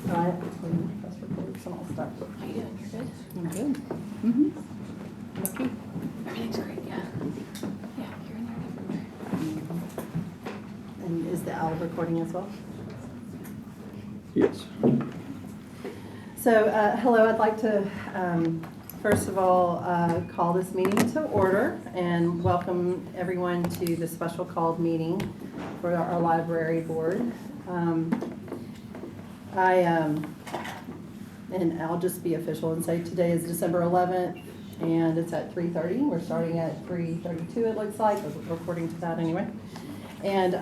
All right, between press reports and all stuff. How you doing? You're good? I'm good. Okay. Everything's great, yeah. Yeah, you're in there everywhere. And is the owl recording as well? Yes. So, hello, I'd like to, first of all, call this meeting to order and welcome everyone to the special called meeting for our library board. And I'll just be official and say today is December 11th and it's at 3:30. We're starting at 3:32 it looks like, according to that anyway. And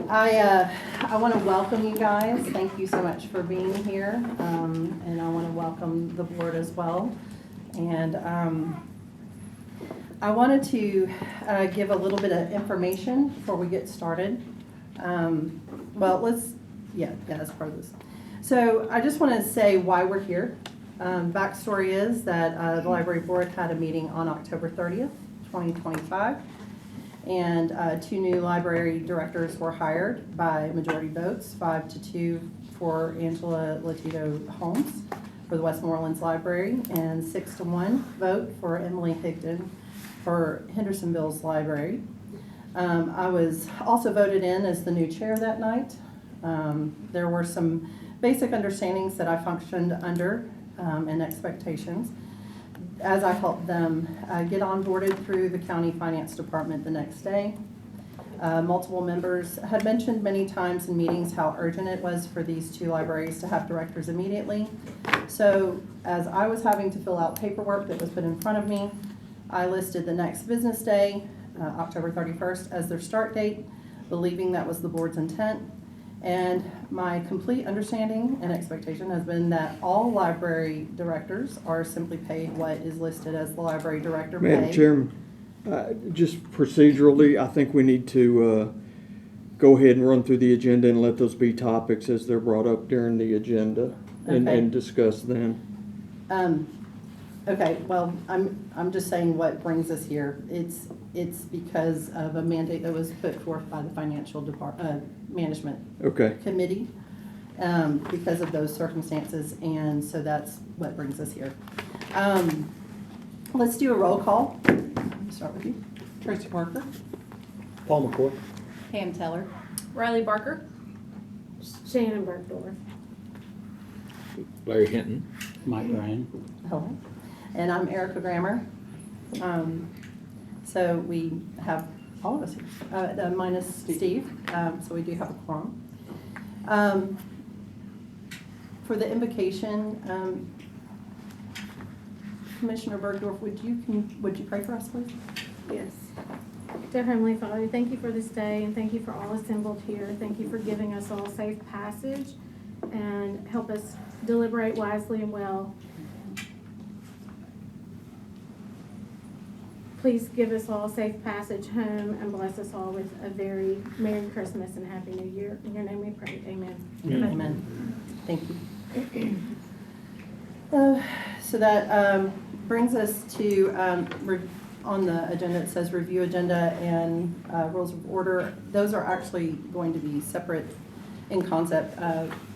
I want to welcome you guys. Thank you so much for being here. And I want to welcome the board as well. And I wanted to give a little bit of information before we get started. That's part of this. So I just want to say why we're here. Backstory is that the library board had a meeting on October 30th, 2025. And 2 new library directors were hired by majority votes, 5-2 for Angela Latito Holmes for the Westmoreland's Library, and 6-1 vote for Emily Higdon for Hendersonville's Library. I was also voted in as the new chair that night. There were some basic understandings that I functioned under and expectations as I helped them get onboarded through the county finance department the next day. Multiple members had mentioned many times in meetings how urgent it was for these 2 libraries to have directors immediately. So as I was having to fill out paperwork that was put in front of me, I listed the next business day, October 31st, as their start date, believing that was the board's intent. And my complete understanding and expectation has been that all library directors are simply paid what is listed as the library director pay. Madam Chairman, just procedurally, I think we need to go ahead and run through the agenda and let those be topics as they're brought up during the agenda and discuss them. Okay, well, I'm just saying what brings us here. It's because of a mandate that was put forth by the financial management committee because of those circumstances, and so that's what brings us here. Let's do a roll call. Start with you. Tracy Parker. Paul McCoy. Pam Teller. Riley Barker. Shannon Bergdorf. Larry Hinton. Mike Ryan. Hello. And I'm Erica Grammer. So we have all of us here, minus Steve. So we do have a quorum. For the invocation, Commissioner Bergdorf, would you pray for us, please? Yes. Dear Heavenly Father, thank you for this day and thank you for all assembled here. Thank you for giving us all safe passage and help us deliberate wisely and well. Please give us all safe passage home and bless us all with a very Merry Christmas and Happy New Year. In your name we pray. Amen. Amen. Thank you. So that brings us to, on the agenda, it says review agenda and rules of order. Those are actually going to be separate in concept.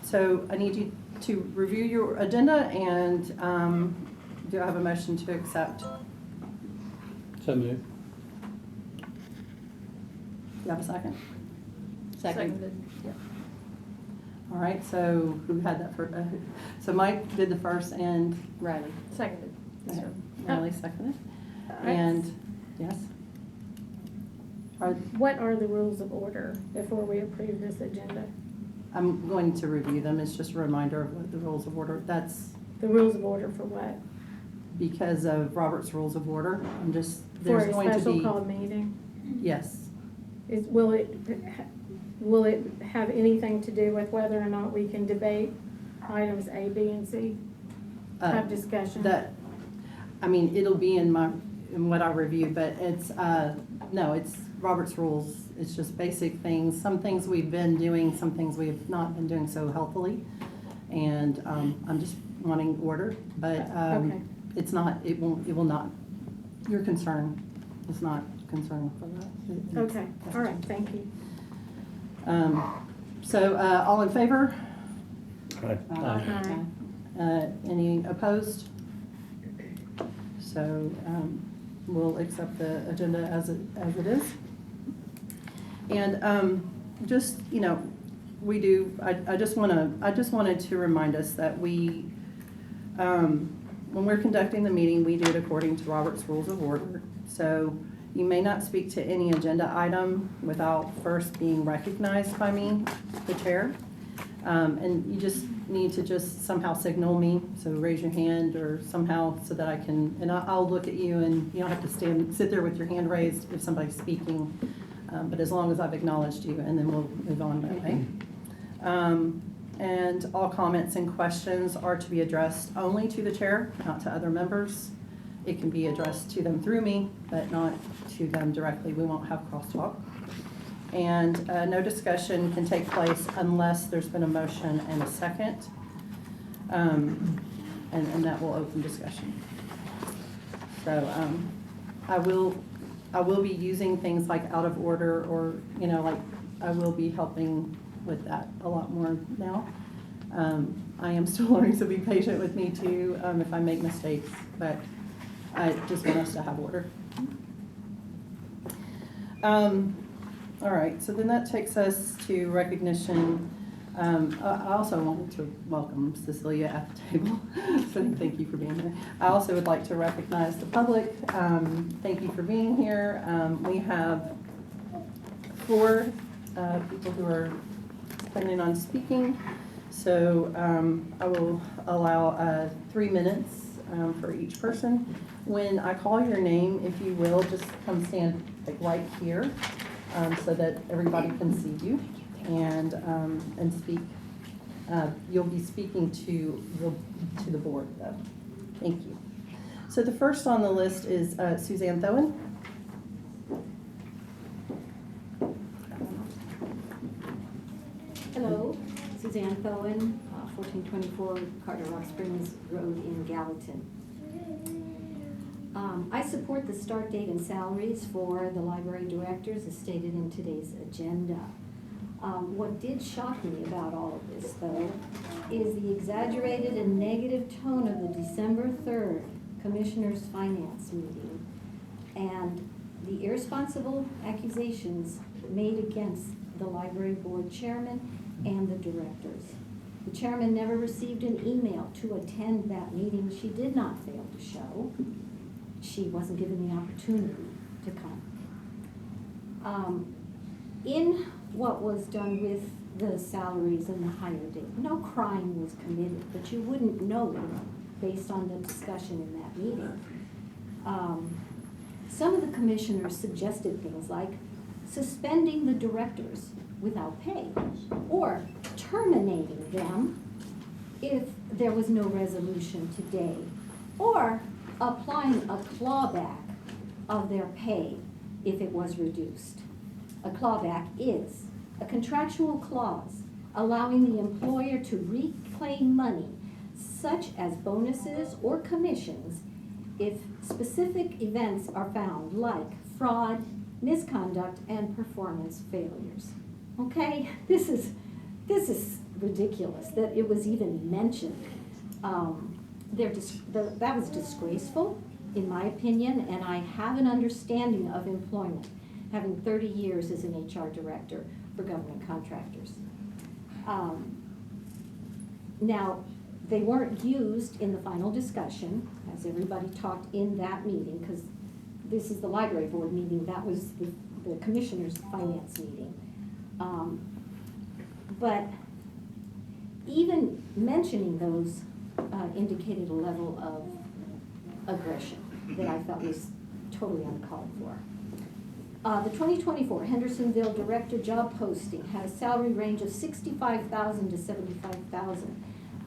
So I need you to review your agenda and do I have a motion to accept? So moved. Do you have a second? Seconded. Yeah. All right, so who had that first? So Mike did the first and Riley. Seconded. Riley seconded. Alright. And, yes? What are the rules of order before we approve this agenda? I'm going to review them. It's just a reminder of what the rules of order. That's The rules of order for what? because of Robert's Rules of Order. I'm just, For there's a going to special be, called meeting? yes. Will it have anything to do with whether or not we can debate items A, B, and C? Have discussion? It'll be in what I review, but it's, no, it's Robert's Rules. It's just basic things. Some things we've been doing, some things we have not been doing so healthily. And I'm just wanting order, but Okay. it's not, it will not, your concern is not concern for that. Okay, all right, thank you. So, all in favor? Aye. Any opposed? So, we'll accept the agenda as it is. And, just, you know, I just wanted to remind us that when we're conducting the meeting, we do it according to Robert's Rules of Order. So you may not speak to any agenda item without first being recognized by me, the chair. And you just need to somehow signal me, so raise your hand or somehow so that I can, and I'll look at you, and you don't have to sit there with your hand raised if somebody's speaking, but as long as I've acknowledged you, and then we'll move on that way. And all comments and questions are to be addressed only to the chair, not to other members. It can be addressed to them through me, but not to them directly. We won't have crosstalk. And no discussion can take place unless there's been a motion and a second. And that will open discussion. So I will be using things like out of order, or, you know, like I will be helping with that a lot more now. I am still learning, so be patient with me too if I make mistakes, but I just want us to have order. All right, so then that takes us to recognition. I also wanted to welcome Cecilia at the table, so thank you for being here. I also would like to recognize the public. Thank you for being here. We have 4 people who are planning on speaking, so I will allow 3 minutes for each person. When I call your name, if you will, just come stand like right here so that everybody can see you and speak. You'll be speaking to the board, though. Thank you. So the first on the list is Suzanne Thoen. Hello, Suzanne Thoen, 1424 Carter Rock Springs Road in Gallatin. I support the start date and salaries for the library directors as stated in today's agenda. What did shock me about all of this, though, is the exaggerated and negative tone of the December 3rd Commissioners' Finance meeting and the irresponsible accusations made against the library board chairman and the directors. The chairman never received an email to attend that meeting. She did not fail to show. She wasn't given the opportunity to come. In what was done with the salaries and the hire date, no crime was committed, but you wouldn't know it based on the discussion in that meeting. Some of the commissioners suggested things like suspending the directors without pay or terminating them if there was no resolution today, or applying a clawback of their pay if it was reduced. A clawback is a contractual clause allowing the employer to reclaim money such as bonuses or commissions if specific events are found, like fraud, misconduct, and performance failures. Okay, this is ridiculous that it was even mentioned. That was disgraceful, in my opinion, and I have an understanding of employment, having 30 years as an HR director for government contractors. Now, they weren't used in the final discussion, as everybody talked in that meeting, because this is the library board meeting, that was the commissioner's finance meeting. But even mentioning those indicated a level of aggression that I felt was totally uncalled for. The 2024 Hendersonville Director job posting had a salary range of $65,000 to $75,000.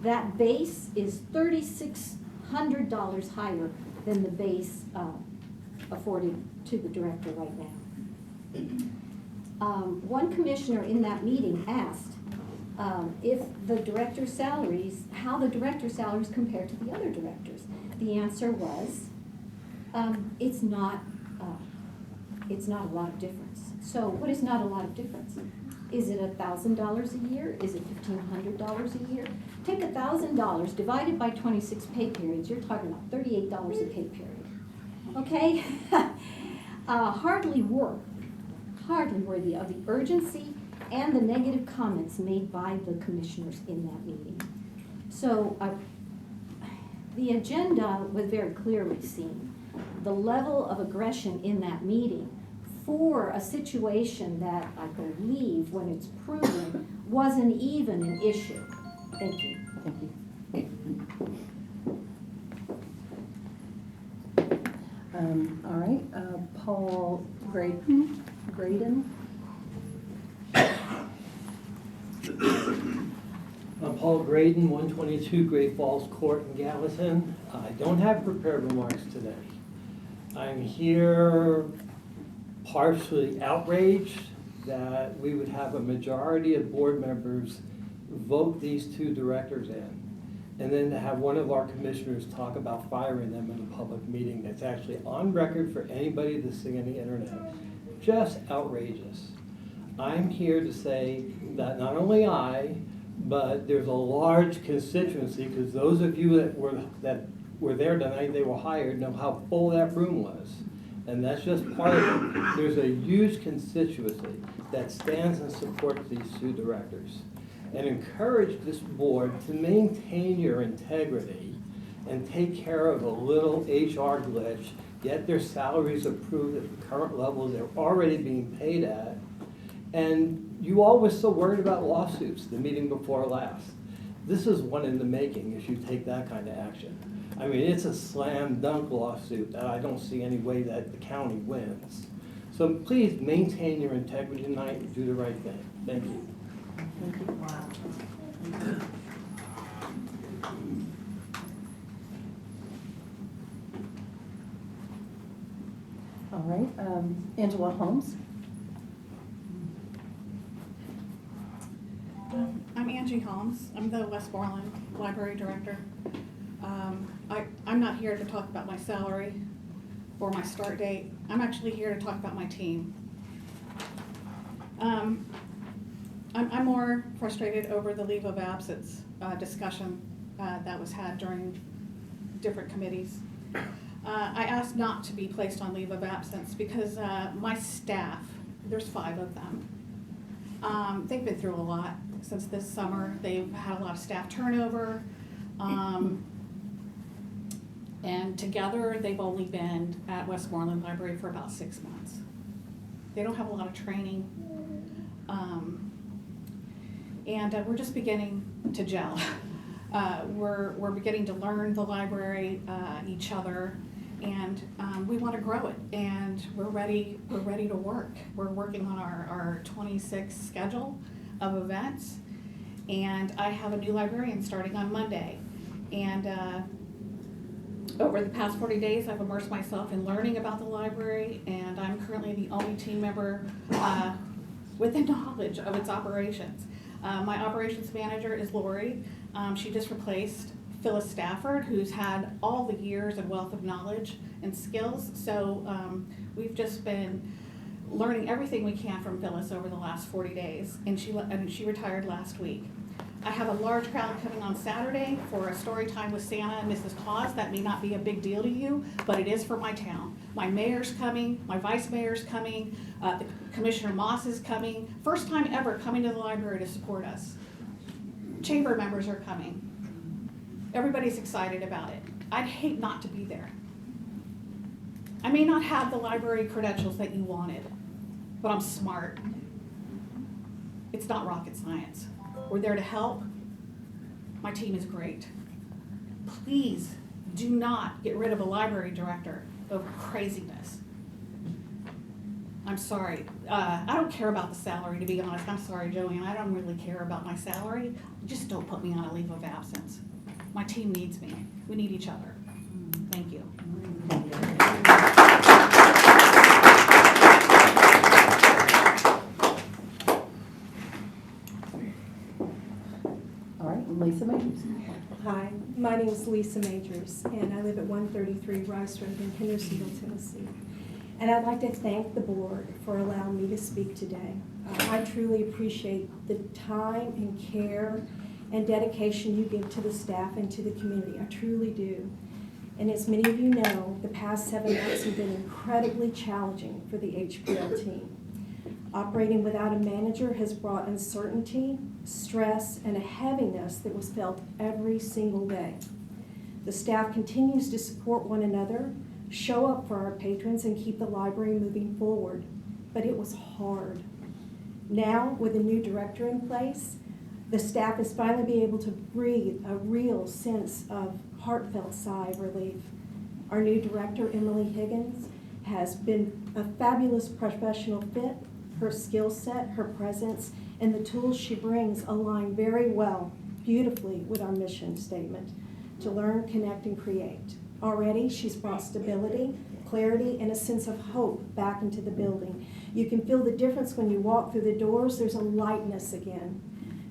That base is $3,600 higher than the base afforded to the director right now. One commissioner in that meeting asked if the director's salaries, how the director's salaries compare to the other directors. The answer was, it's not a lot of difference. So what is not a lot of difference? Is it $1,000 a year? Is it $1,500 a year? Take $1,000 divided by 26 pay periods, you're talking about $38 a pay period. Okay? Hardly worthy of the urgency and the negative comments made by the commissioners in that meeting. So the agenda was very clearly seen. The level of aggression in that meeting for a situation that I believe, when it's proven, wasn't even an issue. Thank you. Thank you. All right, Paul Graydon. I'm Paul Graydon, 122 Great Falls Court in Gallatin. I don't have prepared remarks today. I'm here partially outraged that we would have a majority of board members vote these two directors in, and then to have one of our commissioners talk about firing them in a public meeting that's actually on record for anybody to see on the internet. Just outrageous. I'm here to say that not only I, but there's a large constituency, because those of you that were there tonight, they were hired, know how full that room was. And that's just part of it. There's a huge constituency that stands and supports these two directors. And encourage this board to maintain your integrity and take care of a little HR glitch, get their salaries approved at the current levels they're already being paid at. And you all were so worried about lawsuits the meeting before last. This is one in the making if you take that kind of action. I mean, it's a slam dunk lawsuit that I don't see any way that the county wins. So please maintain your integrity tonight and do the right thing. Thank you. Thank you. All right, Angela Holmes. I'm Angie Holmes. I'm the Westmoreland Library Director. I'm not here to talk about my salary or my start date. I'm actually here to talk about my team. I'm more frustrated over the leave of absence discussion that was had during different committees. I asked not to be placed on leave of absence because my staff, there's 5 of them, they've been through a lot since this summer. They've had a lot of staff turnover, and together they've only been at Westmoreland Library for about 6 months. They don't have a lot of training, and we're just beginning to gel. We're beginning to learn the library, each other, and we want to grow it, and we're ready to work. We're working on our 26 schedule of events, and I have a new librarian starting on Monday. And over the past 40 days, I've immersed myself in learning about the library, and I'm currently the only team member with the knowledge of its operations. My operations manager is Lori. She just replaced Phyllis Stafford, who's had all the years and wealth of knowledge and skills. So we've just been learning everything we can from Phyllis over the last 40 days, and she retired last week. I have a large crowd coming on Saturday for a story time with Santa and Mrs. Claus. That may not be a big deal to you, but it is for my town. My mayor's coming, my vice mayor's coming, Commissioner Moss is coming. First time ever coming to the library to support us. Chamber members are coming. Everybody's excited about it. I'd hate not to be there. I may not have the library credentials that you wanted, but I'm smart. It's not rocket science. We're there to help. My team is great. Please do not get rid of a library director over craziness. I'm sorry. I don't care about the salary, to be honest. I'm sorry, Joanne. I don't really care about my salary. Just don't put me on a leave of absence. My team needs me. We need each other. Thank you. All right, Lisa Majors. Hi, my name is Lisa Majors, and I live at 133 Rice Road in Hendersonville, Tennessee. And I'd like to thank the board for allowing me to speak today. I truly appreciate the time and care and dedication you give to the staff and to the community. I truly do. And as many of you know, the past 7 months have been incredibly challenging for the HPL team. Operating without a manager has brought uncertainty, stress, and a heaviness that was felt every single day. The staff continues to support one another, show up for our patrons, and keep the library moving forward. But it was hard. Now, with a new director in place, the staff is finally be able to breathe a real sense of heartfelt sigh of relief. Our new director, Emily Higgins, has been a fabulous professional fit. Her skill set, her presence, and the tools she brings align very well, beautifully with our mission statement, to learn, connect, and create. Already, she's brought stability, clarity, and a sense of hope back into the building. You can feel the difference when you walk through the doors. There's a lightness again,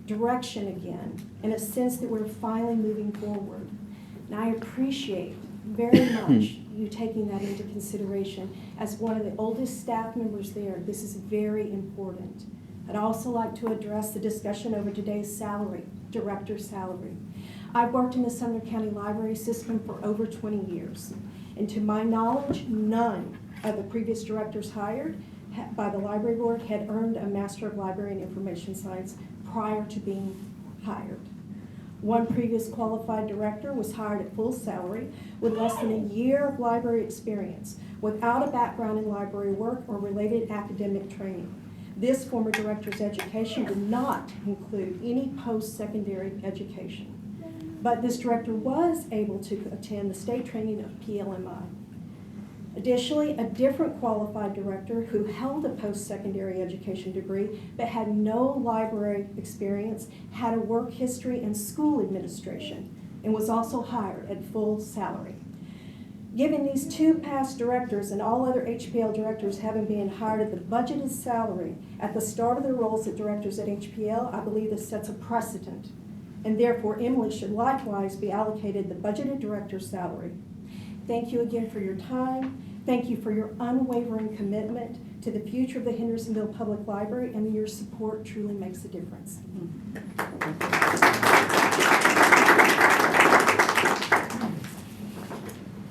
direction again, and a sense that we're finally moving forward. And I appreciate very much you taking that into consideration. As one of the oldest staff members there, this is very important. I'd also like to address the discussion over today's salary, director's salary. I've worked in the Sumner County Library system for over 20 years. And to my knowledge, none of the previous directors hired by the library board had earned a Master of Library and Information Science prior to being hired. One previous qualified director was hired at full salary with less than a year of library experience, without a background in library work or related academic training. This former director's education did not include any post-secondary education, but this director was able to attend the state training of PLMI. Additionally, a different qualified director who held a post-secondary education degree but had no library experience, had a work history in school administration, and was also hired at full salary. Given these two past directors and all other HPL directors having been hired at the budgeted salary at the start of their roles as directors at HPL, I believe this sets a precedent, and therefore Emily should likewise be allocated the budgeted director's salary. Thank you again for your time. Thank you for your unwavering commitment to the future of the Hendersonville Public Library, and your support truly makes a difference.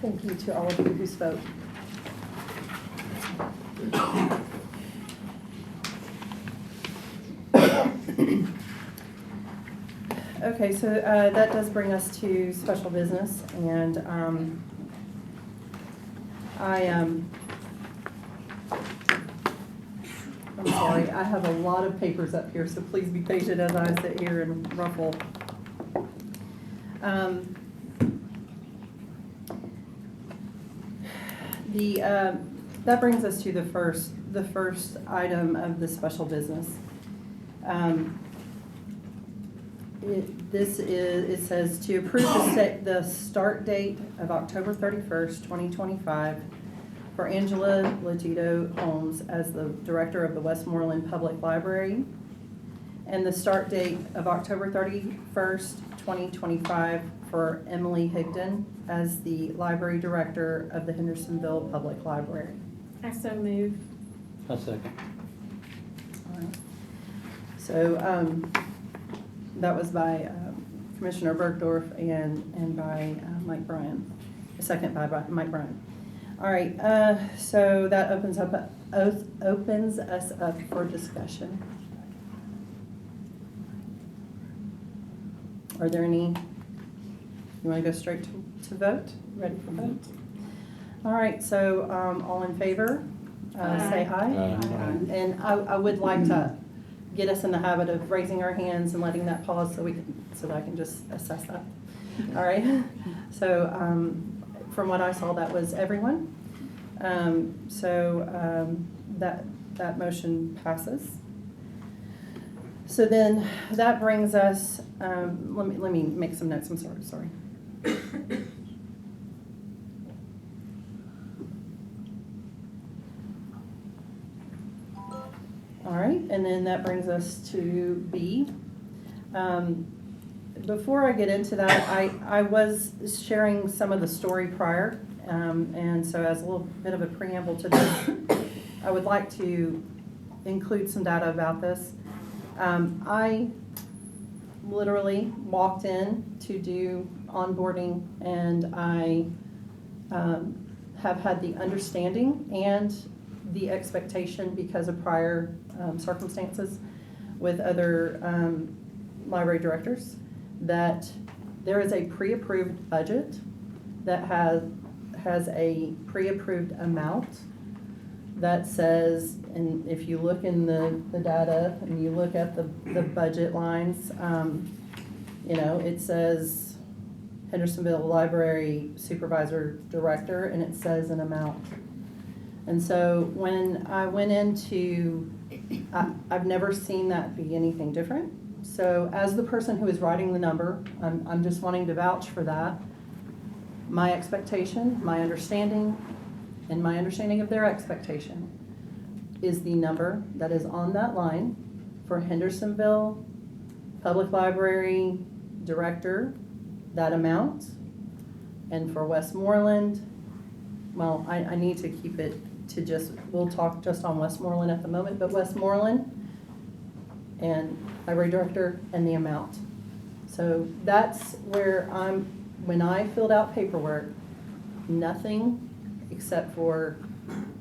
Thank you to all of you who spoke. Okay, so that does bring us to special business, and I'm sorry, I have a lot of papers up here, so please be patient as I sit here and ruffle. That brings us to the first item of the special business. It says to approve the start date of October 31st, 2025 for Angela Lotito Holmes as the director of the Westmoreland Public Library, and the start date of October 31st, 2025 for Emily Higdon as the library director of the Hendersonville Public Library. I so move. I'll second. All right. So that was by Commissioner Bergdorf and by Mike Bryan. A second by Mike Bryan. All right. So that opens us up for discussion. Are there any? You want to go straight to vote? Ready for vote? All right. So all in favor, say aye. Aye. And I would like to get us in the habit of raising our hands and letting that pause so that I can just assess that. All right. So from what I saw, that was everyone. That motion passes. So then that brings us. Let me make some notes. I'm sorry. All right, and then that brings us to B. Before I get into that, I was sharing some of the story prior, and so as a little bit of a preamble to this, I would like to include some data about this. I literally walked in to do onboarding, and I have had the understanding and the expectation, because of prior circumstances with other library directors, that there is a pre-approved budget that has a pre-approved amount that says, and if you look in the data and you look at the budget lines, it says Hendersonville Library Supervisor Director, and it says an amount. And so when I went into, I've never seen that be anything different. So as the person who is writing the number, I'm just wanting to vouch for that. My expectation, my understanding, and my understanding of their expectation is the number that is on that line for Hendersonville Public Library Director, that amount. And for Westmoreland, well, I need to keep it to just, we'll talk just on Westmoreland at the moment, but Westmoreland and Library Director and the amount. So that's where when I filled out paperwork, nothing except for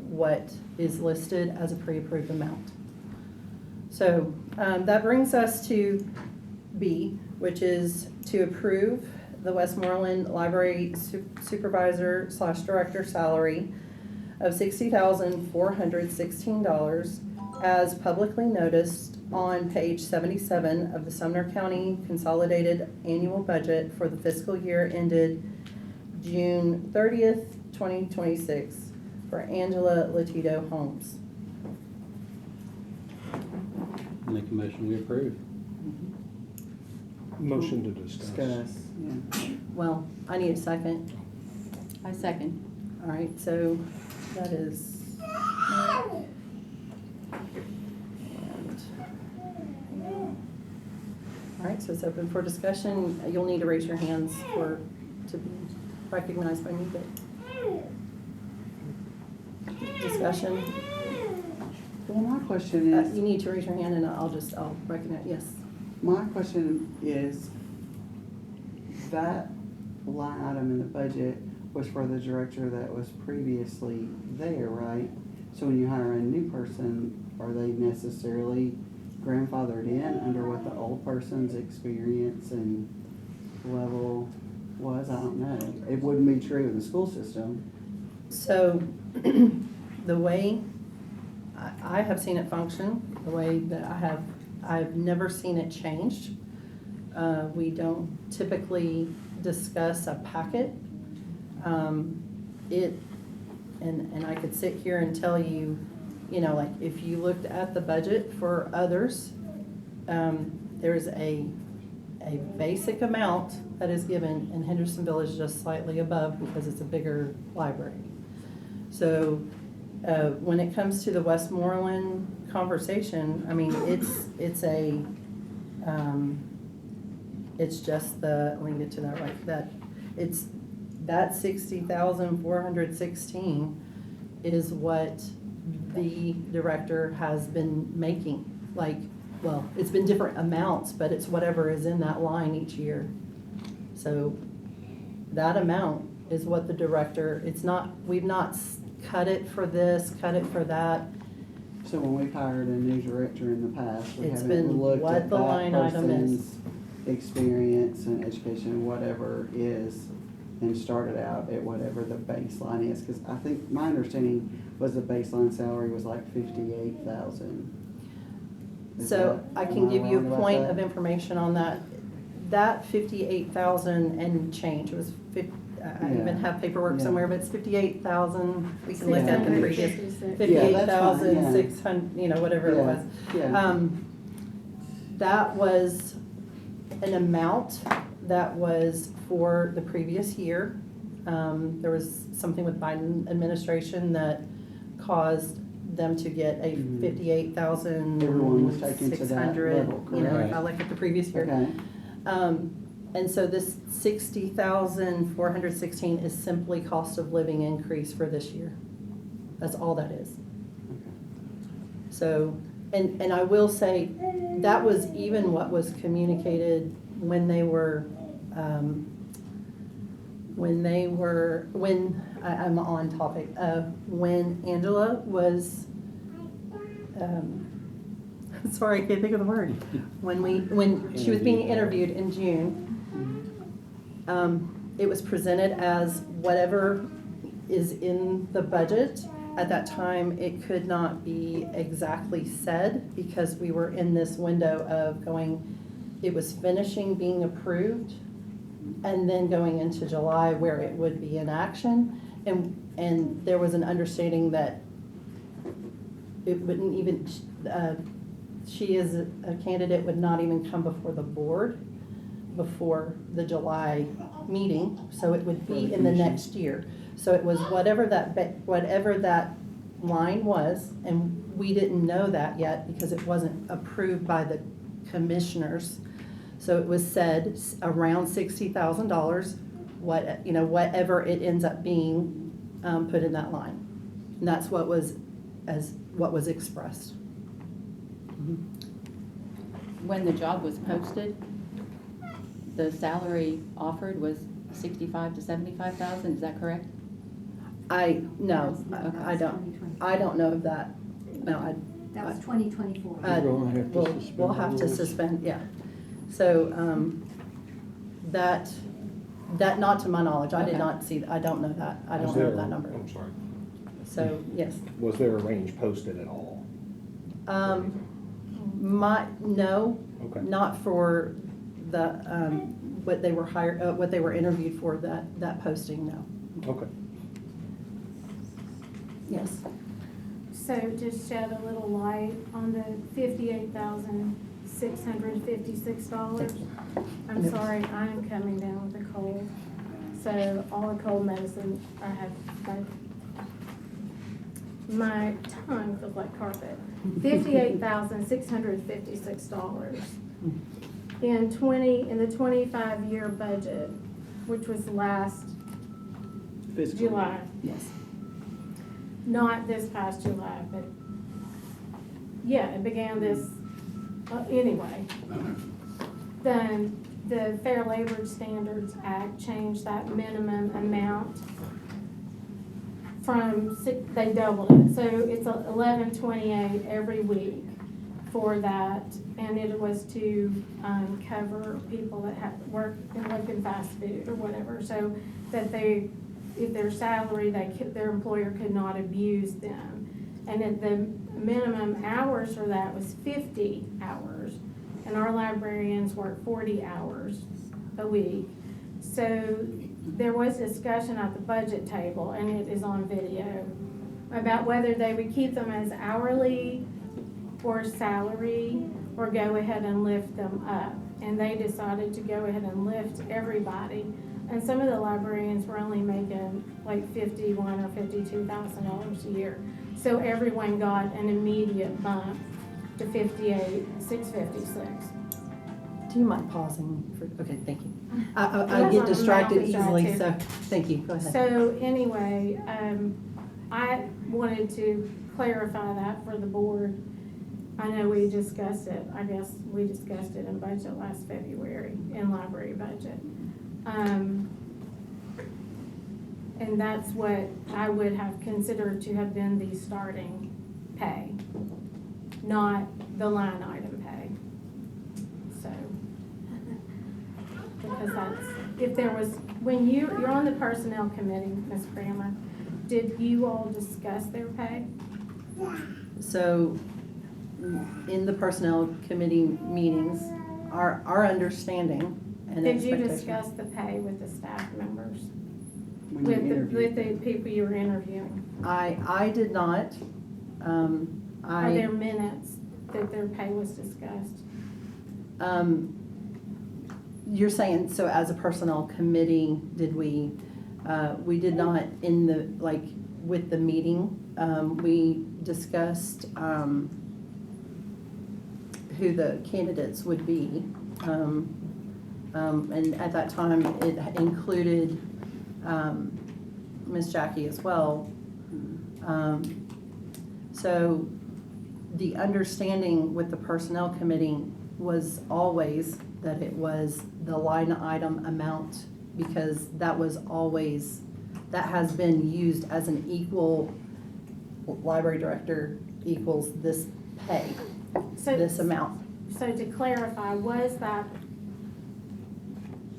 what is listed as a pre-approved amount. So that brings us to B, which is to approve the Westmoreland Library Supervisor / Director salary of $60,416 as publicly noticed on page 77 of the Sumner County Consolidated Annual Budget for the fiscal year ended June 30th, 2026 for Angela Latido Holmes. Make a motion, we approve. Motion to discuss. Well, I need a second. I second. All right, so that is. All right, so it's open for discussion. You'll need to raise your hands to be recognized by me, but discussion. Well, my question You is, need to raise your hand and I'll recognize, yes. my question is, that line item in the budget was for the director that was previously there, right? So when you hire a new person, are they necessarily grandfathered in under what the old person's experience and level was? I don't know. It wouldn't be true in the school system. So the way I have seen it function, the way that I've never seen it changed. We don't typically discuss a packet. And I could sit here and tell you, like if you looked at the budget for others, there's a basic amount that is given, and Hendersonville is just slightly above because it's a bigger library. So when it comes to the Westmoreland conversation, I mean, it's just let me get to that right, that 60,416 is what the director has been making. Well, it's been different amounts, but it's whatever is in that line each year. So that amount is what the director, we've not cut it for this, cut it for that. So when we've hired a new director in the past, we It's haven't been looked what at the that line item is. person's experience and education, whatever is, and started out at whatever the baseline is. Because I think my understanding was the baseline salary was like $58,000. So I can give you a point of information on that. That 58,000 and change was, I even have paperwork somewhere, but it's 58,000. We can look at the previous, 58,600, whatever it was. Yeah. That was an amount that was for the previous year. There was something with Biden administration that caused them to get a 58,600, Everyone was taken to that level, if I look at the previous year. Okay. And so this 60,416 is simply cost of living increase for this year. That's all that is. So And I will say, that was even what was communicated when they were, I'm on topic, when Angela was, sorry, I can't think of the word. When she was being interviewed in June, it was presented as whatever is in the budget. At that time, it could not be exactly said because we were in this window of going, it was finishing being approved and then going into July where it would be in action. And there was an understanding that it wouldn't even, she as a candidate would not even come before the board before the July meeting, so it would be in the next year. So it was whatever that line was, and we didn't know that yet because it wasn't approved by the commissioners. So it was said around $60,000, whatever it ends up being, put in that line. And that's what was expressed. When the job was posted, the salary offered was 65 to 75,000, is that correct? No, That I was don't 2024. know of that. No, That was 2024. You're gonna have to suspend We'll have to rules. suspend, yeah. So, that, not to my knowledge, I did Okay. not see, I don't know that, I don't Was know there- that number. I'm sorry. So, yes. Was there a range posted at all? No, Okay. not for the, what they were hired, what they were interviewed for, that posting, no. Okay. Yes. So just shed a little light on the $58,656. I'm Yes. sorry, I am coming down with a cold. So all the cold medicine I have, my tongue feels like carpet. $58,656. In the 25-year budget, which was last Fiscal. July. Yes. Not this past July, but yeah, it began this, anyway. Then the Fair Labor Standards Act changed that minimum amount from they doubled it. So it's $11.28 every week for that. And it was to cover people that have work and work in fast food or whatever. So that if their salary, their employer could not abuse them. And then the minimum hours for that was 50 hours. And our librarians work 40 hours a week. So there was discussion at the budget table, and it is on video, about whether they would keep them as hourly or salary or go ahead and lift them up. And they decided to go ahead and lift everybody. And some of the librarians were only making like $51,000 or $52,000 a year. So everyone got an immediate bump to $58,656. Do you mind pausing for, okay, thank you. I Yes, get I'm distracted not easily, so, distracted. thank you, go ahead. So anyway, I wanted to clarify that for the board. I know we discussed it, I guess we discussed it in budget last February, in library budget. And that's what I would have considered to have been the starting pay, not the line item pay. So, because if there was, when you're on the personnel committee, Ms. Kramer, did you all discuss their pay? So, in the personnel committee meetings, our understanding and Did you expectation. discuss the pay with the staff members? When you With interview. the people you were interviewing? I did not, Are there minutes that their pay was discussed? You're saying, so as a personnel committee, did we did not in the, like, with the meeting, we discussed, who the candidates would be. And at that time, it included, Ms. Jackie as well. So the understanding with the personnel committee was always that it was the line item amount, because that was always, that has been used as an equal, library director equals this pay, So- this amount. So to clarify, was that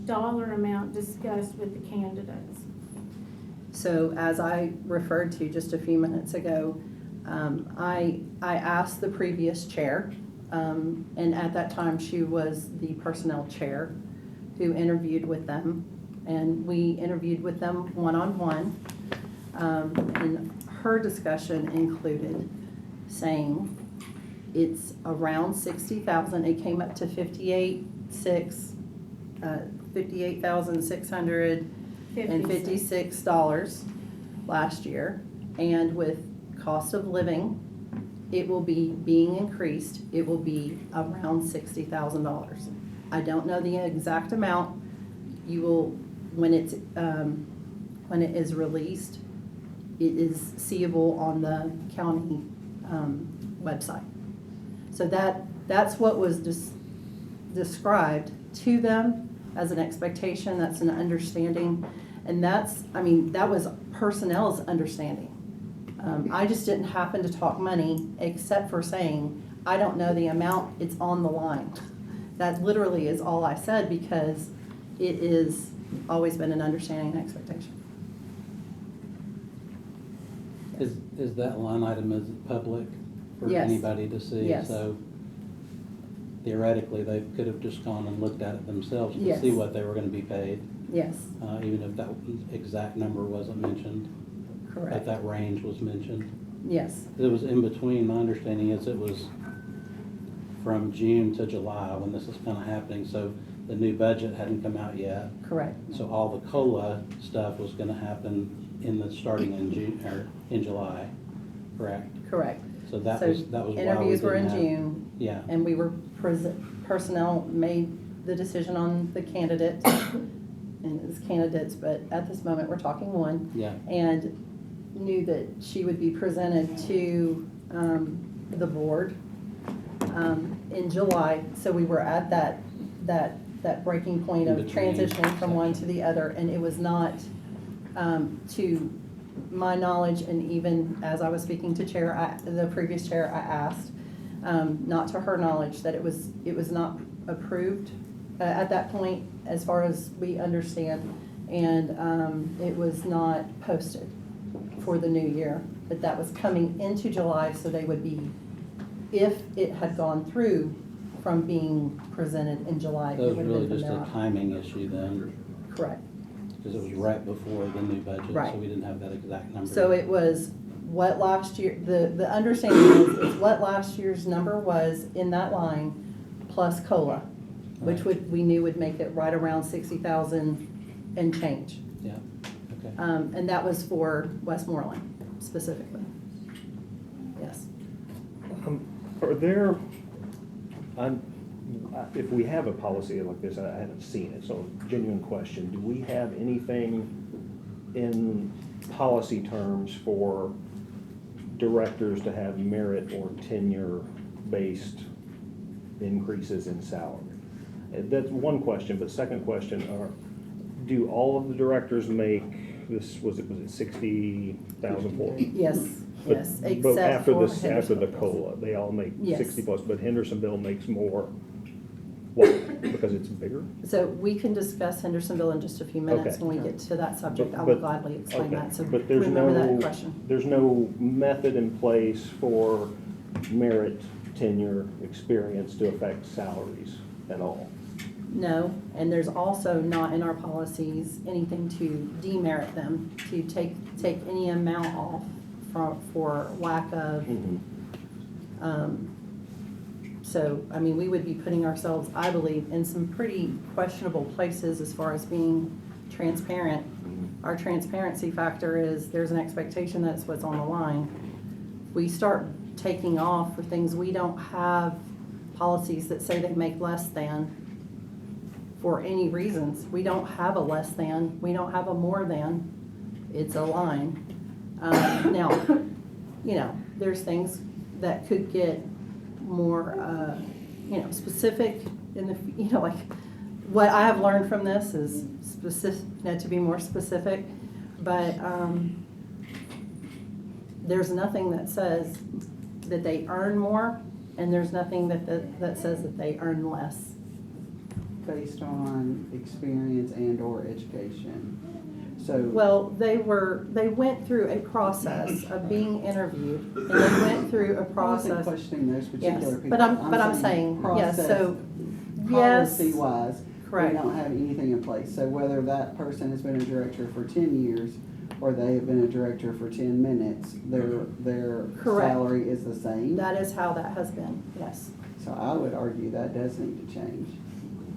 dollar amount discussed with the candidates? So as I referred to just a few minutes ago, I asked the previous chair, and at that time she was the personnel chair, who interviewed with them, and we interviewed with them one-on-one. And her discussion included saying it's around 60,000. It came up to 58,656 dollars last year, and with cost of living, it will be being increased. It will be around $60,000. I don't know the exact amount. You will, when it is released, it is seeable on the county website. So that's what was described to them as an expectation. That's an understanding, and that was personnel's understanding. I just didn't happen to talk money, except for saying, I don't know the amount, it's on the line. That literally is all I said, because it is always been an understanding and expectation. Is that line item, is it public for Yes. anybody to see? Yes. So theoretically, they could have just gone and looked at it themselves to Yes. see what they were gonna be paid, Yes, even if that exact number wasn't mentioned, but correct. that range was mentioned. Yes, It was in between, my understanding is it was from June to July when this is kinda happening, so the new budget hadn't come out yet. correct. So all the COLA stuff was gonna happen starting in June, or in July, correct? Correct. So that So was why we interviews were in didn't have- June, Yeah, and we were, personnel made the decision on the candidate, and it's candidates, but at this moment, we're talking one, yeah, and knew that she would be presented to the board in July. So we were at that breaking point of In between transitioning from one to sections. the other, and it was not, to my knowledge, and even as I was speaking to the previous chair, I asked, not to her knowledge, that it was not approved at that point, as far as we understand, and it was not posted for the new year, but that was coming into July, so they would be, if it had gone through from being presented in July, that it was would have really been from just there a on. timing issue then, Correct. because it was right before the new budget, so Right. we didn't have that exact number. So it was what last year, the understanding is what last year's number was in that line, plus COLA, which Right. we knew would make it right around 60,000 and change. Yeah, okay. And that was for Westmoreland specifically. Yes. Are there, if we have a policy like this, I haven't seen it, so genuine question, do we have anything in policy terms for directors to have merit or tenure-based increases in salary? That's one question, but second question, do all of the directors make this, was it 60,000 for? Yes, yes, But except after for this, after the Hendersonville. COLA, they all make Yes. 60 plus, but Hendersonville makes more. Why? Because it's bigger? So we can discuss Hendersonville in just a few minutes Okay. when we get to that subject. I But- will gladly explain okay. that, so But there's remember no- that question. There's no method in place for merit, tenure, experience to affect salaries at all? No, and there's also not in our policies anything to demerit them, to take any amount off for lack of, so, I mean, we would be putting ourselves, I believe, in some pretty questionable places as far as being transparent. Our transparency factor is there's an expectation that's what's on the line. We start taking off for things we don't have policies that say they make less than for any reasons. We don't have a less than, we don't have a more than, it's a line. Now, there's things that could get more, specific in the, like, what I have learned from this is specific, to be more specific, but, there's nothing that says that they earn more, and there's nothing that says that they earn less. Based on experience and or education. So. Well, they went through a process of being interviewed, and they went through a I wasn't process. questioning those particular Yes, people. but I'm saying, yes, so, yes. Policy wise, Correct. we don't have anything in place. So whether that person has been a director for 10 years or they have been a director for 10 minutes, their Correct. salary is the same. That is how that has been, yes. So I would argue that does need to change.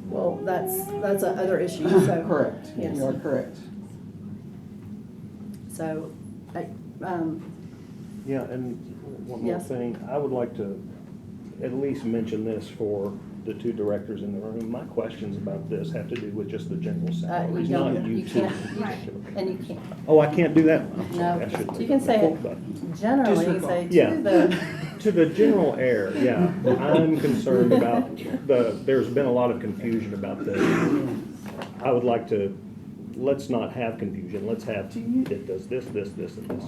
Well, that's another issue, so. Correct. Yes. You are correct. So, Yeah, and one more Yes. thing, I would like to at least mention this for the two directors in the room. My questions about this have to do with just the general salaries, not you you two. can't, and you can't. Oh, I can't do that? I'm sorry, I No, shouldn't you have can say done it that, but- generally, say Yeah. to the, To the general air, yeah, I'm concerned about there's been a lot of confusion about this. I would like to, let's not have confusion, let's have, it does this, and this.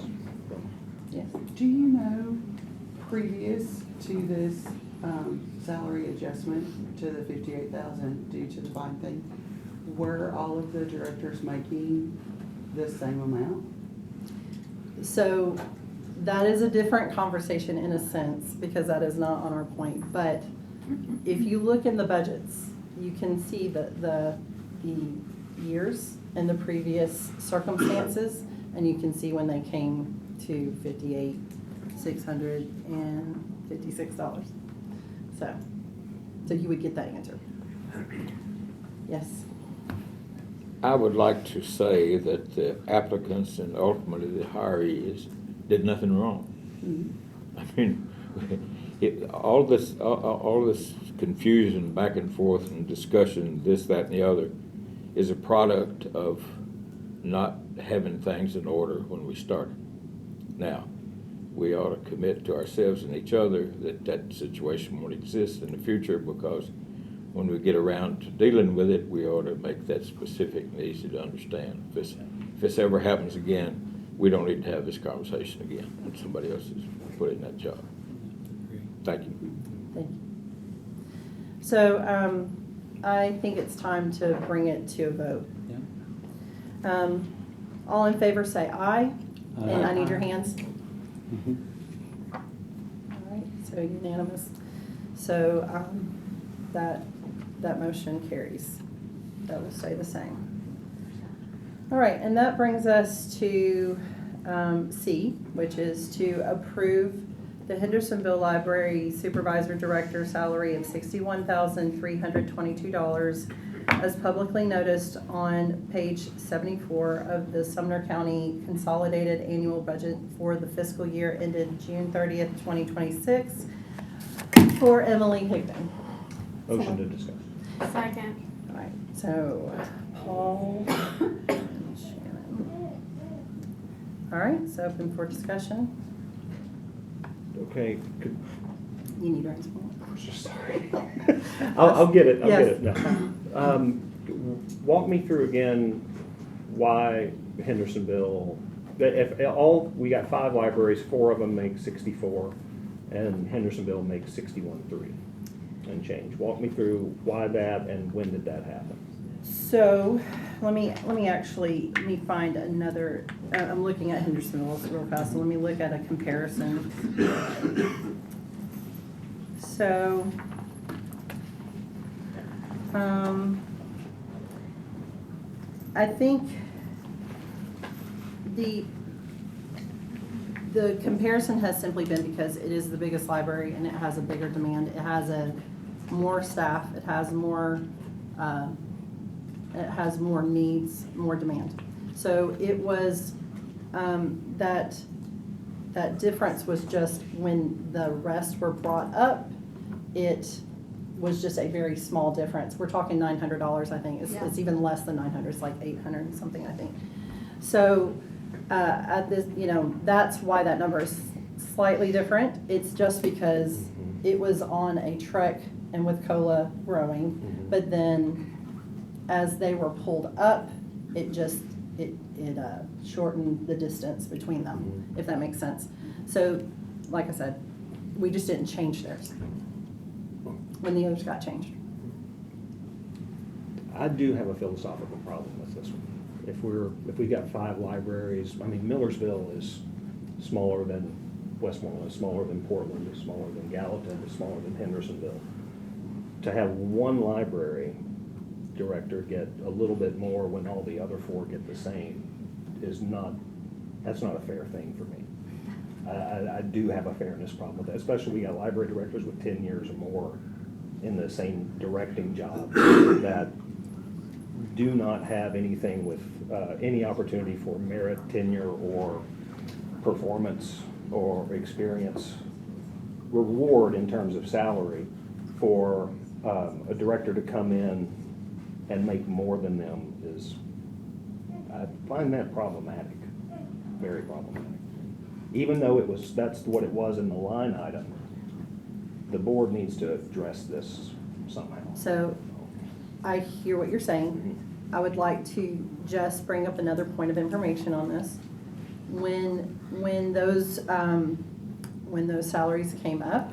yes. Do you know, previous to this salary adjustment to the 58,000 due to the fine thing, were all of the directors making the same amount? So that is a different conversation in a sense, because that is not on our point. But if you look in the budgets, you can see the years and the previous circumstances, and you can see when they came to $58,656. So you would get that answer. Yes. I would like to say that the applicants and ultimately the hirees did nothing wrong. I mean, all this confusion back and forth and discussion, this, that, and the other, is a product of not having things in order when we started. Now, we ought to commit to ourselves and each other that that situation won't exist in the future, because when we get around to dealing with it, we ought to make that specific and easy to understand. If this ever happens again, we don't need to have this conversation again when somebody else is put in that job. Thank you. Thank you. So I think it's time to bring it to a vote. Yeah. All in favor say aye, and I need your Aye. hands. Mhm. All right, so unanimous. So that motion carries. That will stay the same. All right, and that brings us to C, which is to approve the Hendersonville Library Supervisor Director salary of $61,322 as publicly noticed on page 74 of the Sumner County Consolidated Annual Budget for the fiscal year ended June 30th, 2026 for Emily Higdon. Motion to discuss. Second. All right, so Paul and Shannon. All right, so open for discussion. Okay, could, You need to explain. I'm so sorry. I'll get it, I'll get Yes. it now. Walk me through again why Hendersonville, if we got 5 libraries, 4 of them make 64, and Hendersonville makes 61.3 and change. Walk me through why that and when did that happen? So let me find another, I'm looking at Hendersonville real fast, so let me look at a comparison. So, I think the comparison has simply been because it is the biggest library and it has a bigger demand. It has more staff, it has more needs, more demand. So it was, that difference was just when the rest were brought up, it was just a very small difference. We're talking $900, I think. It's even less than 900, it's like 800 and something, I think. So, at this, that's why that number is slightly different. It's just because it was on a trek and with COLA growing, Mhm. but then as they were pulled up, it just, it shortened the distance between them, Mhm. if that makes sense. So, like I said, we just didn't change theirs when the others got changed. I do have a philosophical problem with this one. If we got 5 libraries, I mean, Millersville is smaller than Westmoreland, is smaller than Portland, is smaller than Gallatin, is smaller than Hendersonville. To have one library director get a little bit more when all the other 4 get the same that's not a fair thing for me. I do have a fairness problem with that, especially we got library directors with 10 years or more in the same directing job that do not have anything with any opportunity for merit, tenure, or performance or experience reward in terms of salary for a director to come in and make more than them I find that problematic, very problematic. Even though that's what it was in the line item, the board needs to address this somehow. So, I hear what you're saying. I would like to just bring up another point of information on this. When those salaries came up,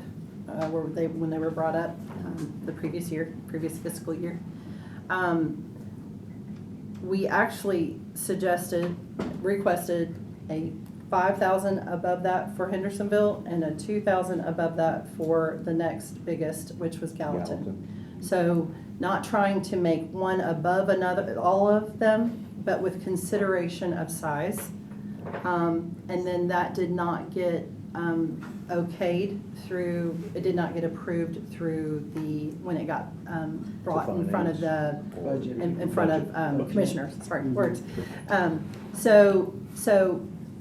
when they were brought up the previous fiscal year, we actually requested a 5,000 above that for Hendersonville and a 2,000 above that for the next biggest, which was Gallatin. So not trying to make one above another, all of them, but with consideration of size. And then that did not get okayed through, it did not get approved through when it got brought in front of the, Budget. in front of commissioners, sorry, words. So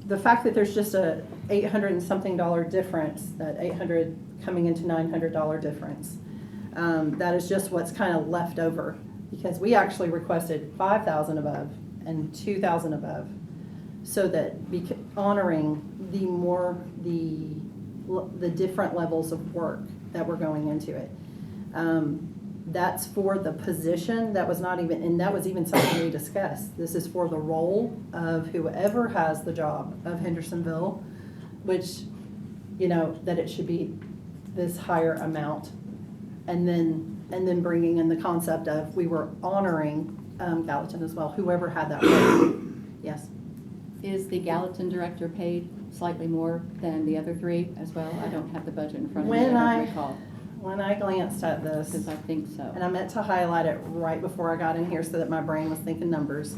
the fact that there's just a $800 and something difference, that 800 coming into $900 difference, that is just what's kind of left over, because we actually requested 5,000 above and 2,000 above, so that honoring the different levels of work that were going into it. That's for the position. That was not even, and that was even something we discussed. This is for the role of whoever has the job of Hendersonville, which, that it should be this higher amount. And then bringing in the concept of we were honoring Gallatin as well, whoever had that role. Yes. Is the Gallatin director paid slightly more than the other 3 as well? I don't have the budget in front of me, I don't recall. When I glanced at this, Because I think so. and I meant to highlight it right before I got in here so that my brain was thinking numbers.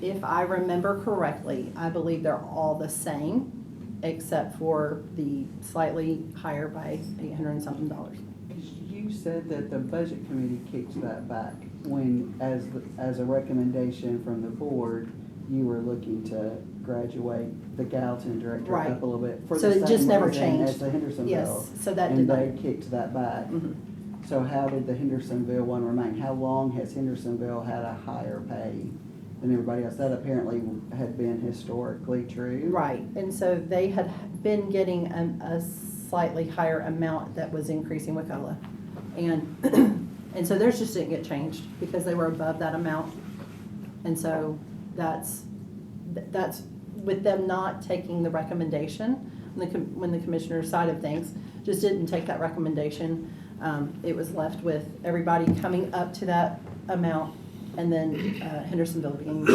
If I remember correctly, I believe they're all the same, except for the slightly higher by $800 and something. You said that the budget committee kicked that back when, as a recommendation from the board, you were looking to graduate the Gallatin director Right. up a little bit. For So the it just same never reason changed. As the Hendersonville. Yes, so that did And not. they kicked that back. Mhm. So how did the Hendersonville one remain? How long has Hendersonville had a higher pay than everybody else? That apparently had been historically true. Right, and so they had been getting a slightly higher amount that was increasing with COLA. And so theirs just didn't get changed because they were above that amount. And so that's with them not taking the recommendation, when the commissioner's side of things just didn't take that recommendation, it was left with everybody coming up to that amount, and then Hendersonville being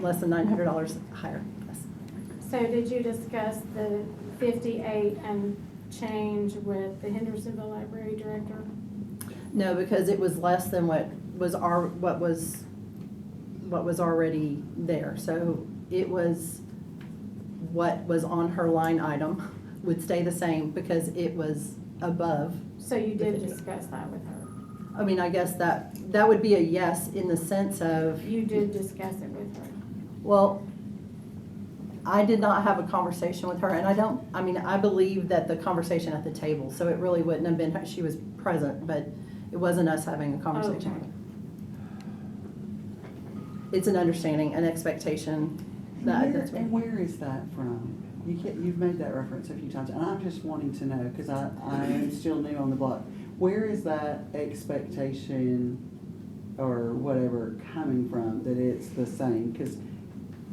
less than $900 higher. Yes. So did you discuss the 58 and change with the Hendersonville Library Director? No, because it was less than what was already there. So it was what was on her line item would stay the same because it was above. So you did discuss that with her? I mean, I guess that would be a yes in the sense of. You did discuss it with her? Well, I did not have a conversation with her, and I believe that the conversation at the table, so it really wouldn't have been, she was present, but it wasn't us having a conversation. Okay. It's an understanding, an expectation. That's And where is that from? You've made that reference a few times, and I'm just wanting to know, because I am still new on the block. Where is that expectation or whatever coming from, that it's the same? Because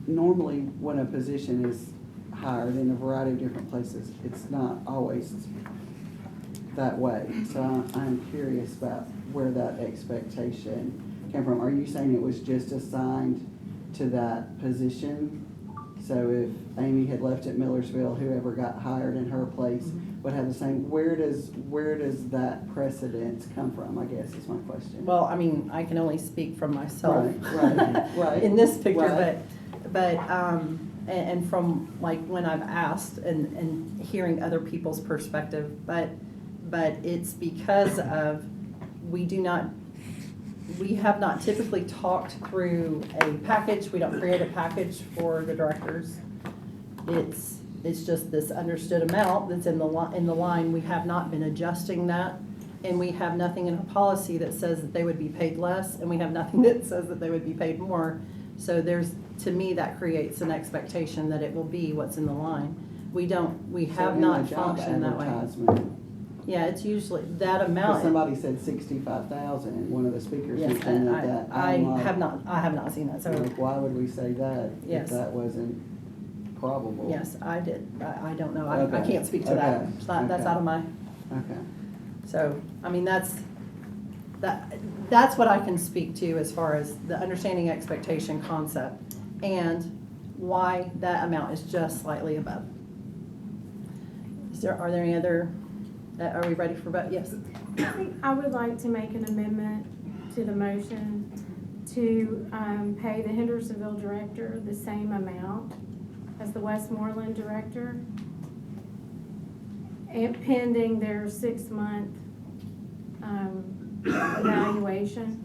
normally when a position is hired in a variety of different places, it's not always that way. So I'm curious about where that expectation came from. Are you saying it was just assigned to that position? So if Amy had left at Millersville, whoever got hired in her place would have the same. Where does that precedence come from, I guess is my question. Well, I mean, I can only speak from myself. Right. In this picture, Right. and from like when I've asked and hearing other people's perspective, but it's because of, we have not typically talked through a package. We don't create a package for the directors. It's just this understood amount that's in the line. We have not been adjusting that, and we have nothing in our policy that says that they would be paid less, and we have nothing that says that they would be paid more. So to me, that creates an expectation that it will be what's in the line. We have not functioned that way. Advertisement, Yeah, it's usually that amount. somebody said 65,000, and one of the speakers Yes, mentioned and that. I I'm like, have not seen that, so. like, why would we say that Yes. if that wasn't probable? Yes, I did. I don't know. I Okay. can't speak to that. Okay. That's Okay. out of my, Okay. so, I mean, that's what I can speak to as far as the understanding expectation concept and why that amount is just slightly above. Are there any other, are we ready for vote? Yes. I would like to make an amendment to the motion to pay the Hendersonville director the same amount as the Westmoreland director, and pending their 6-month evaluation,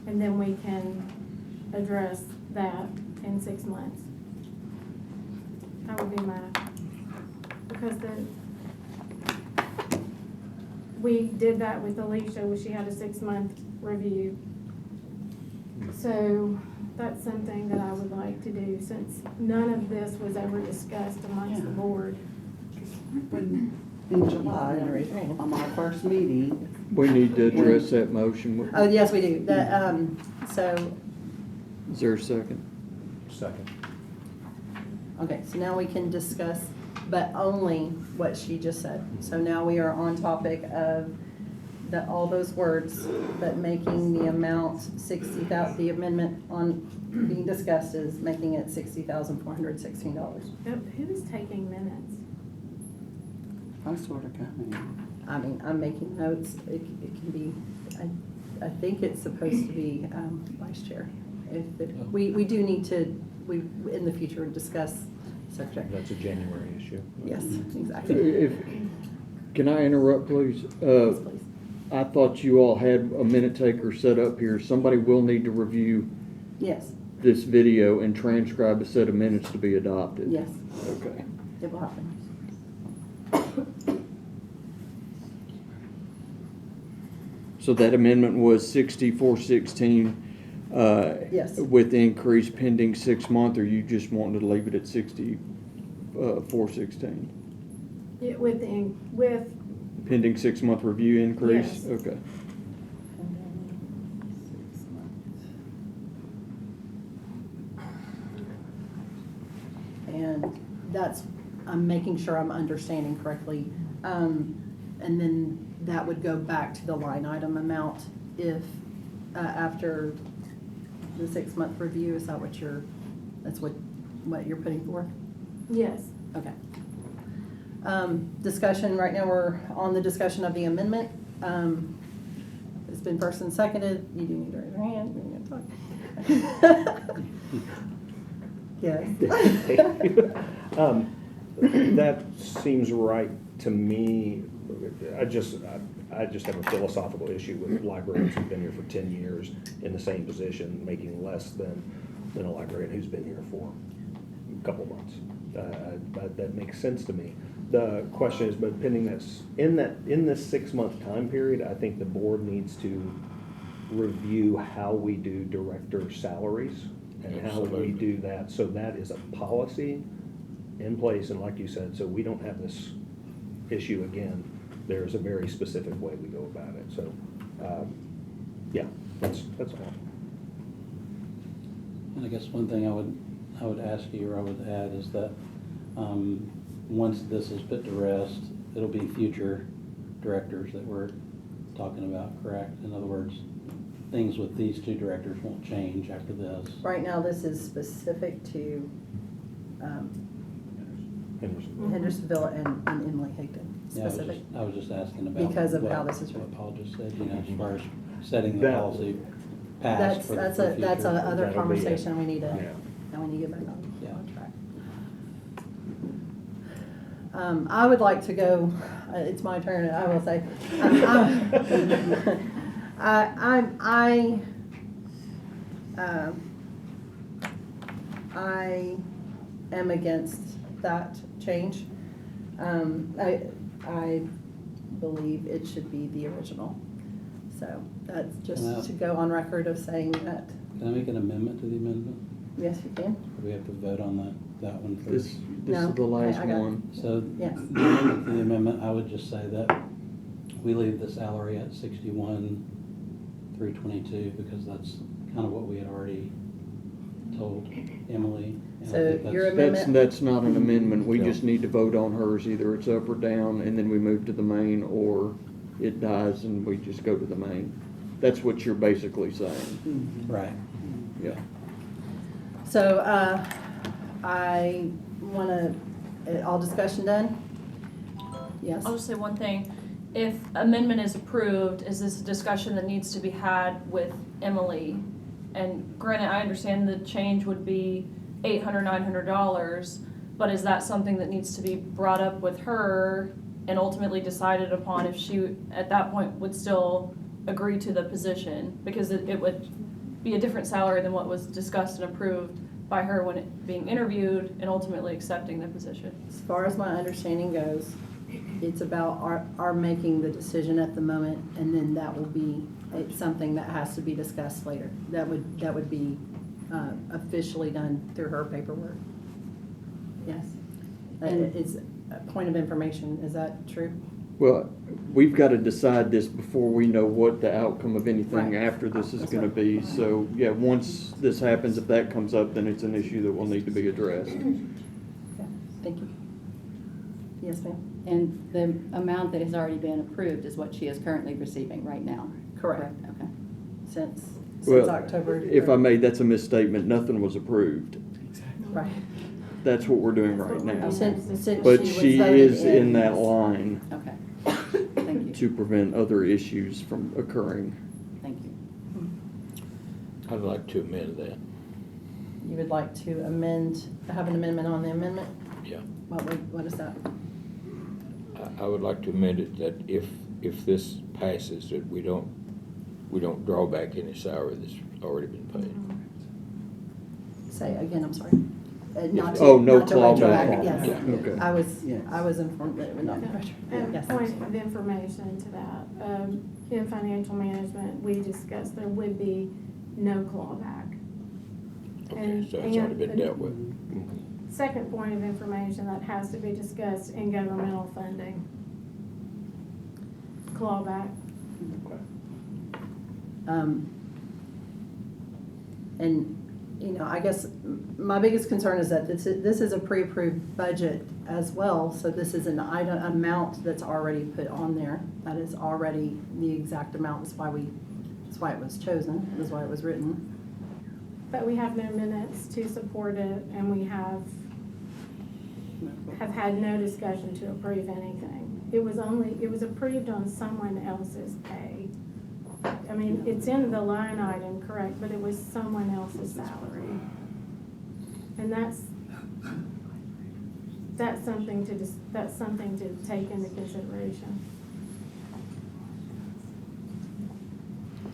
and then we can address that in 6 months. That would be because we did that with Alicia when she had a 6-month review. So that's something that I would like to do, since none of this was ever discussed amongst the board. When, in July, on my first meeting, We need to address that motion. Oh, yes, we do. So, Is there a second? Second. okay, so now we can discuss, but only what she just said. So now we are on topic of all those words, but making the amount 60,000, the amendment on being discussed is making it $60,416. Who's taking minutes? I sort of coming. I mean, I'm making notes. It can be, I think it's supposed to be vice chair. We do need to, in the future, discuss secretary. That's a January issue. Yes, exactly. Can I interrupt, please? Yes, please. I thought you all had a minute taker set up here. Somebody will need to review Yes, this video and transcribe a set of minutes to be adopted. yes, Okay. it will happen. So that amendment was 6416, Yes. with the increase pending 6 month, or you just wanted to leave it at 6416? With Pending 6 month review increase? Yes. Okay. And I'm making sure I'm understanding correctly. And then that would go back to the line item amount if, after the 6-month review, is that what that's what you're putting forth? yes. Okay. Discussion, right now we're on the discussion of the amendment. It's been first and seconded. You do need to raise your hand. You're gonna talk. Yes. That seems right to me. I just have a philosophical issue with librarians who've been here for 10 years in the same position, making less than a librarian who's been here for a couple months. That makes sense to me. The question is, but pending this, in this 6-month time period, I think the board needs to review how we do director salaries and how we do that. So that is a policy in place, and like you said, so we don't have this issue again, there's a very specific way we go about it, so, yeah, that's all. And I guess one thing I would ask you, or I would add, is that, once this is put to rest, it'll be future directors that we're talking about, correct? In other words, things with these two directors won't change after this. Right now, this is specific to Henderson. Hendersonville and Emily Higdon, Yeah, specific. I was just asking about. Because of how what- this is What written. Paul just said, you know, as far as setting the That- policy past for the That's for a, that's future. a other That'll be it. conversation we need to, Yeah. and we need to get back Yeah. on track. I would like to go, it's my turn, I will say. I am against that change. I believe it should be the original. So that's just to go on record of saying that, Can I make an amendment to the amendment? yes, you can. Or we have to vote on that one This, first? this No, is the last I got it. one. So, Yes. the amendment to the amendment, I would just say that we leave the salary at 61,322, because that's kind of what we had already told Emily. And I So think that's- your amendment- That's not an amendment, we No. just need to vote on hers, either it's up or down, and then we move to the main, or it dies and we just go to the main. That's what you're basically saying, Right. yeah. So, I wanna, all discussion done? Yes? I'll just say one thing. If amendment is approved, is this a discussion that needs to be had with Emily? And granted, I understand the change would be $800, $900, but is that something that needs to be brought up with her and ultimately decided upon if she, at that point, would still agree to the position? Because it would be a different salary than what was discussed and approved by her when it being interviewed and ultimately accepting the position. As far as my understanding goes, it's about our making the decision at the moment, and then that will be something that has to be discussed later. That would be officially done through her paperwork. Yes. And- Is a point of information, is that true? Well, we've got to decide this before we know what the outcome of anything Right. after this is That's gonna right. be. So, yeah, once this happens, if that comes up, then it's an issue that will need to be addressed. Okay, thank you. Yes, ma'am? And the amount that has already been approved is what she is currently receiving right now? Correct. Okay. Since Well, October. if I may, that's a misstatement, nothing was approved. Right. That's what we're doing right now. Since But was she voted is in that line Okay. Thank you. to prevent other issues from occurring. Thank you. I'd like to amend that, You would like to have an amendment on the amendment? yeah. What is that? I would like to amend it that if this passes, that we don't draw back any salary that's already been paid. Say again, I'm sorry. no Not to clawback. retroact, yes. Yeah. Okay. I was Yes. informed that it would not be retroactive. Yes. Point of information to that, in financial management, we discussed there would be no clawback. Okay, so it's already been dealt with. Second point of information that has to be discussed in governmental funding. Clawback. And, you know, I guess my biggest concern is that this is a pre-approved budget as well, so this is an item, amount that's already put on there. That is already the exact amount, that's why it was chosen, that's why it was written. But we have no minutes to support it, and we have had no discussion to approve anything. It was approved on someone else's pay. I mean, it's in the line item, correct, but it was someone else's salary. And that's something to take into consideration.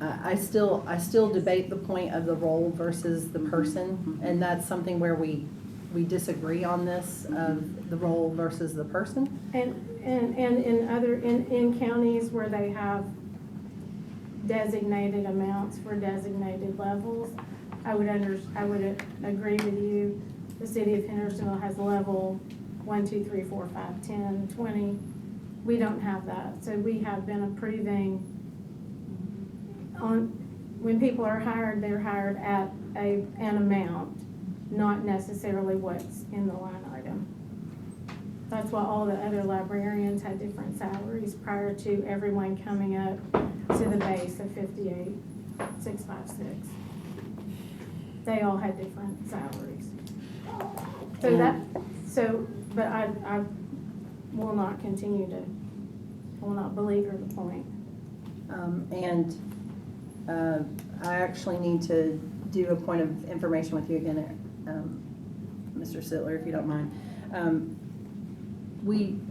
I still debate the point of the role versus the person, and that's something where we disagree on this, of the role versus the person. And in counties where they have designated amounts for designated levels, I would agree with you. The city of Hendersonville has level 1, 2, 3, 4, 5, 10, 20. We don't have that. So we have been approving on, when people are hired, they're hired at an amount, not necessarily what's in the line item. That's why all the other librarians had different salaries prior to everyone coming up to the base of 58,656. They all had different salaries. But I will not continue to, I will not belabor the point. I actually need to do a point of information with you again, Mr. Sittler, if you don't mind.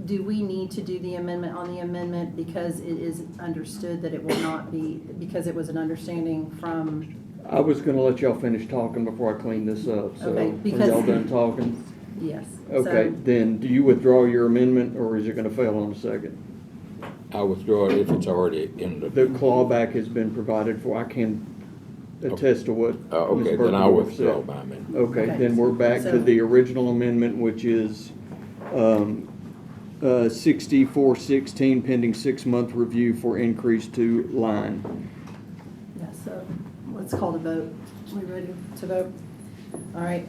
Do we need to do the amendment on the amendment because it is understood that it will not be, because it was an understanding from? I was gonna let y'all finish talking before I clean this up, so Okay, are because- y'all done talking? Yes. Okay, So- then do you withdraw your amendment, or is it gonna fail on a second? I withdraw it if it's already in the. The clawback has been provided for. I can attest to what Okay, Ms. then I'll Berkendorf withdraw said. my amendment. Okay, Okay. then we're back to So- the original amendment, which is 6416 pending 6-month review for increase to line. Yeah, so let's call the vote. We ready to vote? All right,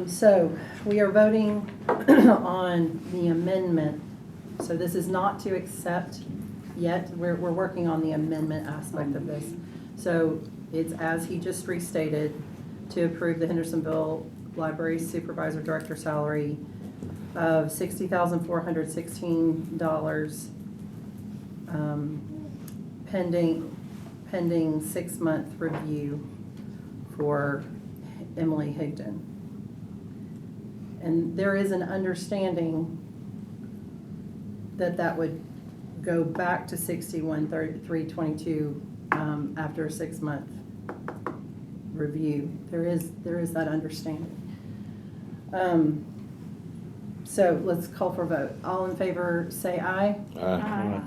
so we are voting on the amendment. So this is not to accept yet. We're working on the amendment aspect of this. So it's as he just restated, to approve the Hendersonville Library Supervisor Director salary of $60,416, pending 6-month review for Emily Higdon. And there is an understanding that would go back to 61,322 after a 6-month review. There is that understanding. So let's call for a vote. All in favor, say aye. Aye.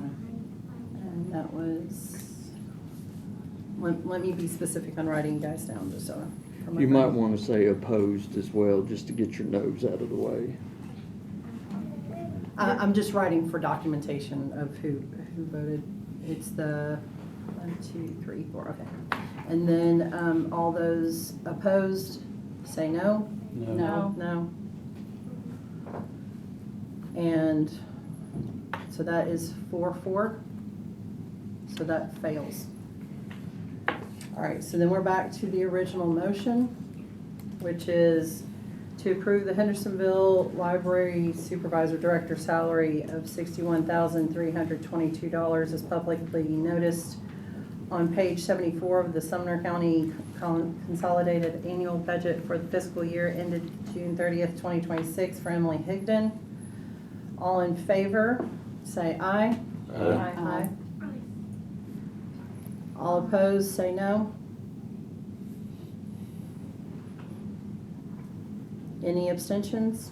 And that was, let me be specific on writing you guys down, just so. for my You might brain. want to say opposed as well, just to get your nose out of the way. I'm just writing for documentation of who voted. It's the 1, 2, 3, 4, okay. And then, all those opposed, say no. No. No. And so that is 4-4. So that fails. All right, so then we're back to the original motion, which is to approve the Hendersonville Library Supervisor Director salary of $61,322 as publicly noticed on page 74 of the Sumner County Consolidated Annual Budget for the fiscal year ended June 30th, 2026 for Emily Higdon. All in favor, say aye. Aye. Aye. All opposed, say no. Any abstentions?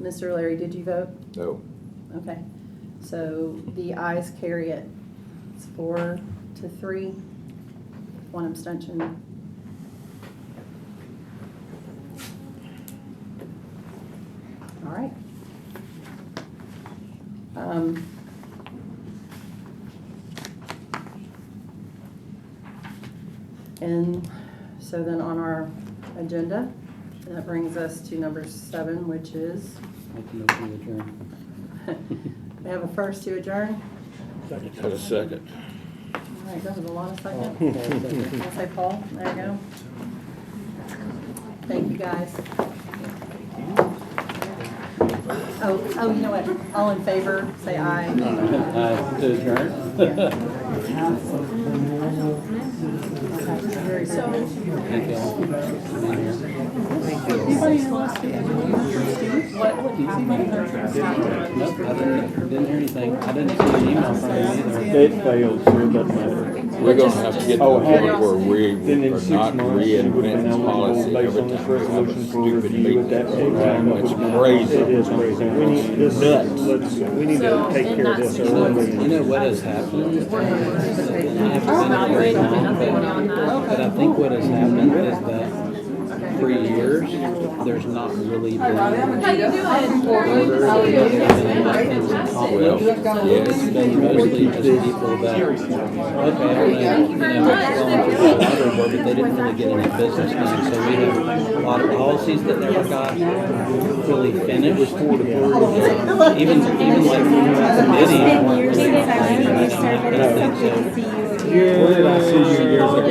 Mr. Larry, did you vote? No. Okay, so the ayes carry it. It's 4-3, 1 abstention. All right. And so then on our agenda, that brings us to number 7, which is, Make a motion to adjourn. we have a first to adjourn. Have a second. All right, that was a lot of seconds. Paul, I'll say Paul, there you go. Thank you, guys. Oh, you know what? All in favor, say aye. To adjourn? Very good. Thank you all. What would happen? Nope, I didn't hear anything. I didn't see an email from you either. It failed, so it doesn't matter. We're gonna have to get to the Oh, point had it. where we Then in are 6 not months, it would have been reinventing eligible policy based every on this time we have a resolution for stupid review at that meeting. time. It's crazy. It is crazy. We need this, Nuts. we need to take care of this early. You know what has happened? I haven't been here for a long time, but I think what has happened is that 3 years, there's not really been How you doing? order, there's not been enough things accomplished. Well, yes. It's been mostly just people that, okay, I'm gonna, go through the library board, but they didn't really get any business done. So we have a lot of policies that never got really finished. Even like committees weren't really. Where did I see you years ago?